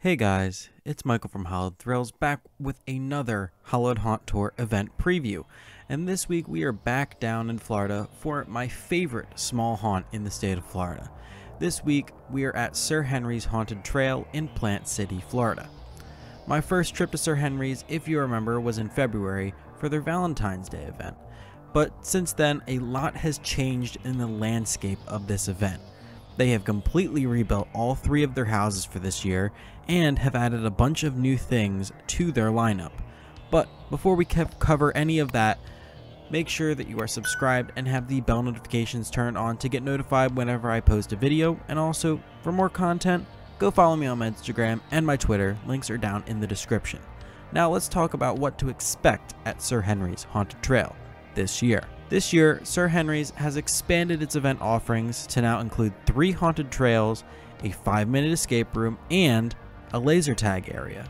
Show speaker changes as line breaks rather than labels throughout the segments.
Hey guys, it's Michael from Hallowed Thrills back with another Hallowed Haunt Tour event preview. And this week we are back down in Florida for my favorite small haunt in the state of Florida. This week we are at Sir Henry's Haunted Trail in Plant City, Florida. My first trip to Sir Henry's, if you remember, was in February for their Valentine's Day event. But since then, a lot has changed in the landscape of this event. They have completely rebuilt all three of their houses for this year and have added a bunch of new things to their lineup. But before we cover any of that, make sure that you are subscribed and have the bell notifications turned on to get notified whenever I post a video. And also, for more content, go follow me on my Instagram and my Twitter. Links are down in the description. Now let's talk about what to expect at Sir Henry's Haunted Trail this year. This year, Sir Henry's has expanded its event offerings to now include 3 haunted trails, a 5-minute escape room, and a laser tag area.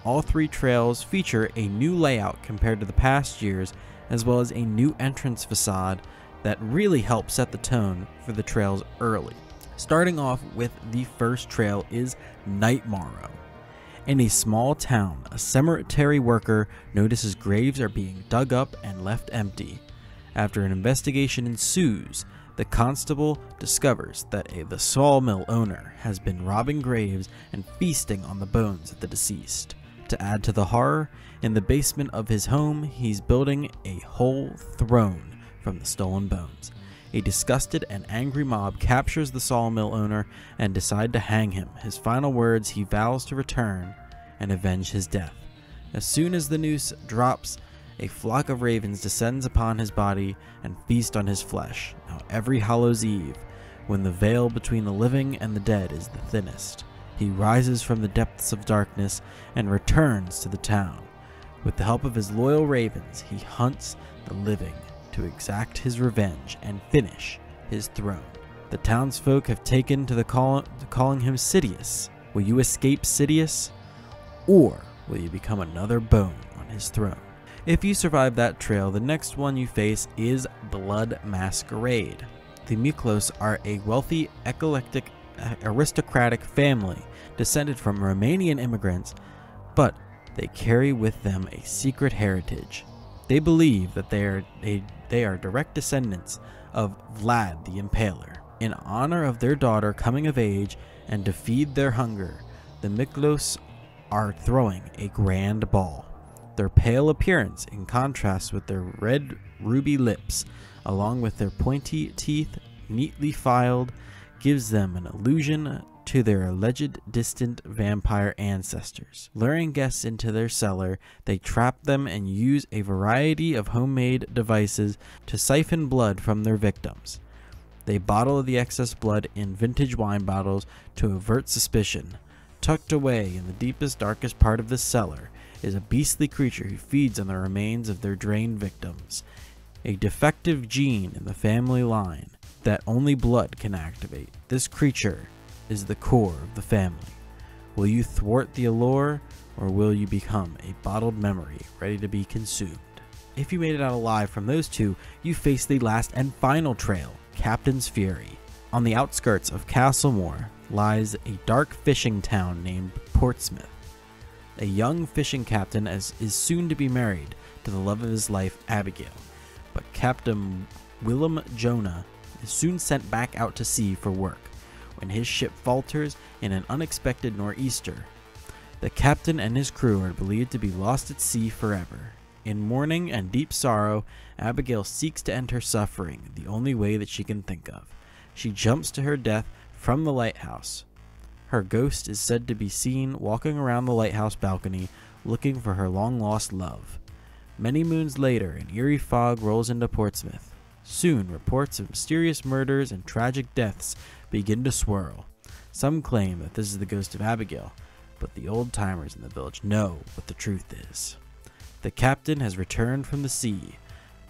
All 3 trails feature a new layout compared to the past years, as well as a new entrance facade that really helps set the tone for the trails early. Starting off with the first trail is Night Morrow. In a small town, a cemetery worker notices graves are being dug up and left empty. After an investigation ensues, the constable discovers that the sawmill owner has been robbing graves and feasting on the bones of the deceased. To add to the horror, in the basement of his home, he's building a whole throne from the stolen bones. A disgusted and angry mob captures the sawmill owner and decide to hang him. His final words, he vows to return and avenge his death. As soon as the noose drops, a flock of ravens descends upon his body and feast on his flesh. Now every Hallows Eve, when the veil between the living and the dead is the thinnest, he rises from the depths of darkness and returns to the town. With the help of his loyal ravens, he hunts the living to exact his revenge and finish his throne. The townsfolk have taken to calling him Sidious. Will you escape Sidious, or will you become another bone on his throne? If you survive that trail, the next one you face is Blood Masquerade. The Miklos are a wealthy, eclectic, aristocratic family descended from Romanian immigrants, but they carry with them a secret heritage. They believe that they are direct descendants of Vlad the Impaler. In honor of their daughter coming of age and to feed their hunger, the Miklos are throwing a grand ball. Their pale appearance, in contrast with their red ruby lips, along with their pointy teeth neatly filed, gives them an allusion to their alleged distant vampire ancestors. Luring guests into their cellar, they trap them and use a variety of homemade devices to siphon blood from their victims. They bottle the excess blood in vintage wine bottles to avert suspicion. Tucked away in the deepest, darkest part of the cellar is a beastly creature who feeds on the remains of their drained victims. A defective gene in the family line that only blood can activate. This creature is the core of the family. Will you thwart the allure, or will you become a bottled memory ready to be consumed? If you made it out alive from those two, you face the last and final trail, Captain's Fury. On the outskirts of Castlemore lies a dark fishing town named Portsmouth. A young fishing captain is soon to be married to the love of his life, Abigail, but Captain Willem Jonah is soon sent back out to sea for work when his ship falters in an unexpected nor'easter. The captain and his crew are believed to be lost at sea forever. In mourning and deep sorrow, Abigail seeks to end her suffering the only way that she can think of. She jumps to her death from the lighthouse. Her ghost is said to be seen walking around the lighthouse balcony looking for her long-lost love. Many moons later, an eerie fog rolls into Portsmouth. Soon, reports of mysterious murders and tragic deaths begin to swirl. Some claim that this is the ghost of Abigail, but the old-timers in the village know what the truth is. The captain has returned from the sea.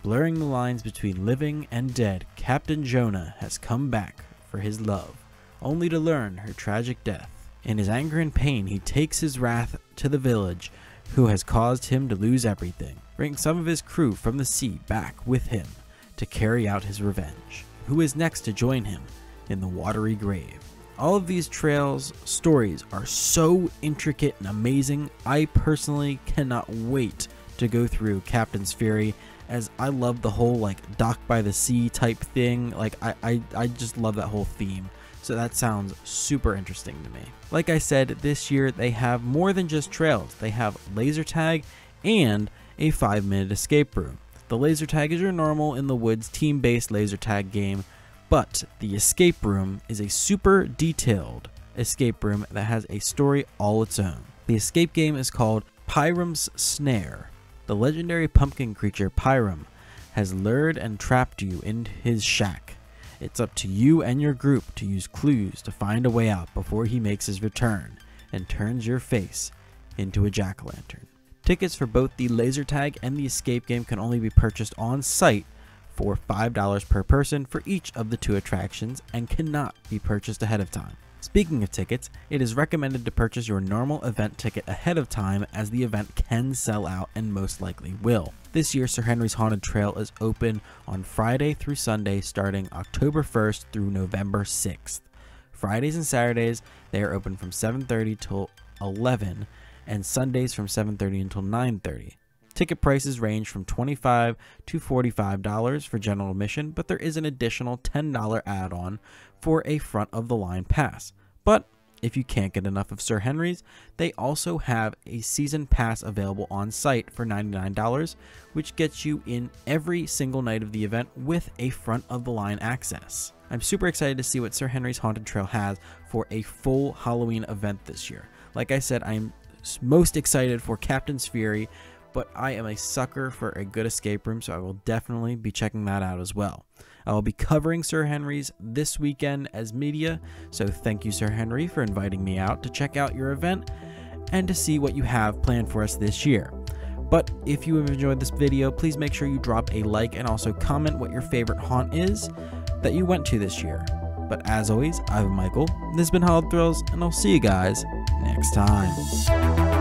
Blurring the lines between living and dead, Captain Jonah has come back for his love, only to learn her tragic death. In his anger and pain, he takes his wrath to the village, who has caused him to lose everything, bringing some of his crew from the sea back with him to carry out his revenge. Who is next to join him in the watery grave? All of these trails stories are so intricate and amazing. I personally cannot wait to go through Captain's Fury, as I love the whole like dock by the sea type thing. Like I just love that whole theme. So that sounds super interesting to me. Like I said, this year they have more than just trails. They have laser tag and a 5-minute escape room. The laser tag is your normal in the woods team-based laser tag game, but the escape room is a super detailed escape room that has a story all its own. The escape game is called Pyram's Snare. The legendary pumpkin creature Pyram has lured and trapped you in his shack. It's up to you and your group to use clues to find a way out before he makes his return and turns your face into a jack-o'-lantern. Tickets for both the laser tag and the escape game can only be purchased on site for $5 per person for each of the 2 attractions and cannot be purchased ahead of time. Speaking of tickets, it is recommended to purchase your normal event ticket ahead of time, as the event can sell out and most likely will. This year, Sir Henry's Haunted Trail is open on Friday through Sunday starting October 1st through November 6th. Fridays and Saturdays, they are open from 7:30 till 11, and Sundays from 7:30 until 9:30. Ticket prices range from $25 to $45 for general admission, but there is an additional $10 add-on for a front-of-the-line pass. But if you can't get enough of Sir Henry's, they also have a season pass available on site for $99, which gets you in every single night of the event with a front-of-the-line access. I'm super excited to see what Sir Henry's Haunted Trail has for a full Halloween event this year. Like I said, I'm most excited for Captain's Fury, but I am a sucker for a good escape room, so I will definitely be checking that out as well. I will be covering Sir Henry's this weekend as media, so thank you, Sir Henry, for inviting me out to check out your event and to see what you have planned for us this year. But if you have enjoyed this video, please make sure you drop a like and also comment what your favorite haunt is that you went to this year. But as always, I've been Michael, this has been Hallowed Thrills, and I'll see you guys next time.